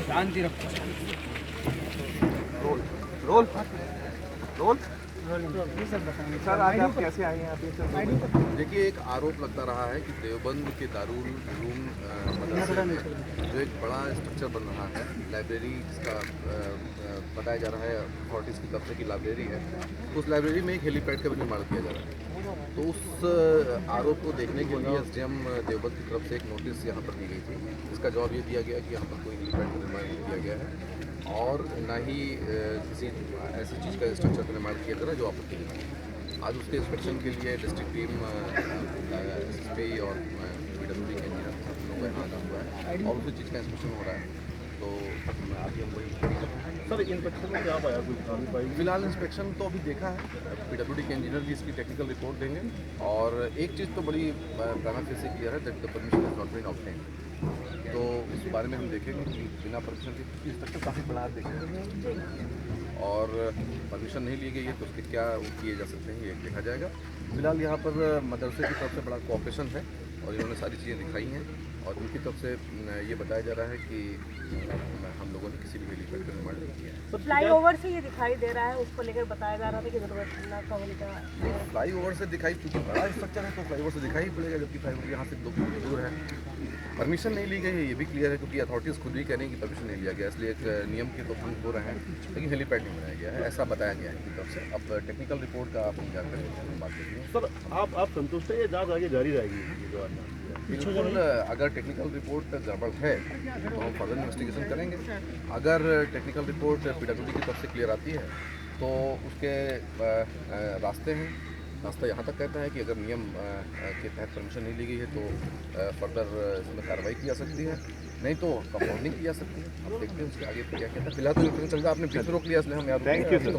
शांति रखो। Role role sir, आज आप कैसे आए हैं? देखिए, एक आरोप लगता रहा है कि देवबंद के दारुल उलूम मदरसे में जो एक बड़ा स्ट्रक्चर बन रहा है, लाइब्रेरी जिसका बताया जा रहा है अथॉरिटीज़ की तरफ से कि लाइब्रेरी है, उस लाइब्रेरी में एक हेलीपैड का भी निर्माण किया जा रहा है। तो उस आरोप को देखने के लिए एसडीएम देवबंद की तरफ से एक नोटिस यहाँ पर दी गई थी। इसका जवाब ये दिया गया कि यहाँ पर कोई हेलीपैड का निर्माण नहीं किया गया है और न ही किसी ऐसी चीज़ का स्ट्रक्चर का निर्माण किया जा रहा है जो आपत्ति है। आज उसके इंस्पेक्शन के लिए डिस्ट्रिक्ट टीम एसएसपी और पीडब्ल्यूडी के इंजीनियर लोगों का यहाँ हुआ है और उसी चीज़ का इंस्पेक्शन हो रहा है। तो अभी हम वही सर, इंस्पेक्शन में क्या पाया? कोई फिलहाल इंस्पेक्शन तो अभी देखा है, पीडब्ल्यूडी के इंजीनियर भी इसकी टेक्निकल रिपोर्ट देंगे और एक चीज़ तो बड़ी प्राइमा फेसी क्लियर है that the permission is not been obtained. तो इस बारे में हम देखेंगे कि बिना परमिशन के स्ट्रक्चर काफ़ी बड़ा देखेंगे और परमिशन नहीं ली गई है तो उसके क्या वो किए जा सकते हैं ये देखा जाएगा। फिलहाल यहाँ पर मदरसे की तरफ से बड़ा कोऑपरेशन है और इन्होंने सारी चीज़ें दिखाई हैं और उनकी तरफ से ये बताया जा रहा है कि हम लोगों ने किसी भी हेलीपैड का निर्माण नहीं किया है। फ्लाईओवर से ये दिखाई दे रहा है, उसको लेकर बताया जा रहा था कि दुर्घटना का होने का। फ्लाईओवर से दिखाई, क्योंकि बड़ा स्ट्रक्चर है तो फ्लाईओवर से दिखाई पड़ेगा, जबकि फ्लाईओवर यहाँ से 2 किलोमीटर दूर है। परमिशन नहीं ली गई है ये भी क्लियर है, क्योंकि अथॉरिटीज़ खुद भी कह रही हैं कि परमिशन नहीं लिया गया, इसलिए एक नियम के तो भंग हो रहे हैं, लेकिन हेलीपैड नहीं बनाया गया है ऐसा बताया गया है इनकी तरफ से। अब टेक्निकल रिपोर्ट का आप इंतजार करें, बात करेंगे। सर, आप संतुष्ट है? ये जांच आगे जारी रहेगी? बिल्कुल, अगर टेक्निकल रिपोर्ट गड़बड़ है तो हम फर्दर इन्वेस्टिगेशन करेंगे। अगर टेक्निकल रिपोर्ट पीडब्ल्यूडी की तरफ से क्लियर आती है तो उसके रास्ते हैं। रास्ता यहाँ तक कहता है कि अगर नियम के तहत परमिशन नहीं ली गई है तो फर्दर इसमें कार्रवाई की जा सकती है, नहीं तो कंपाउंडिंग की जा सकती है। अब देखते हैं उसके आगे क्या कहता है। फिलहाल तो इन्फॉर्मेशन चल रहा है, आपने बीच में रोक लिया इसलिए हम यहाँ। Thank you sir.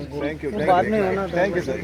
बाद में होना। Thank you sir.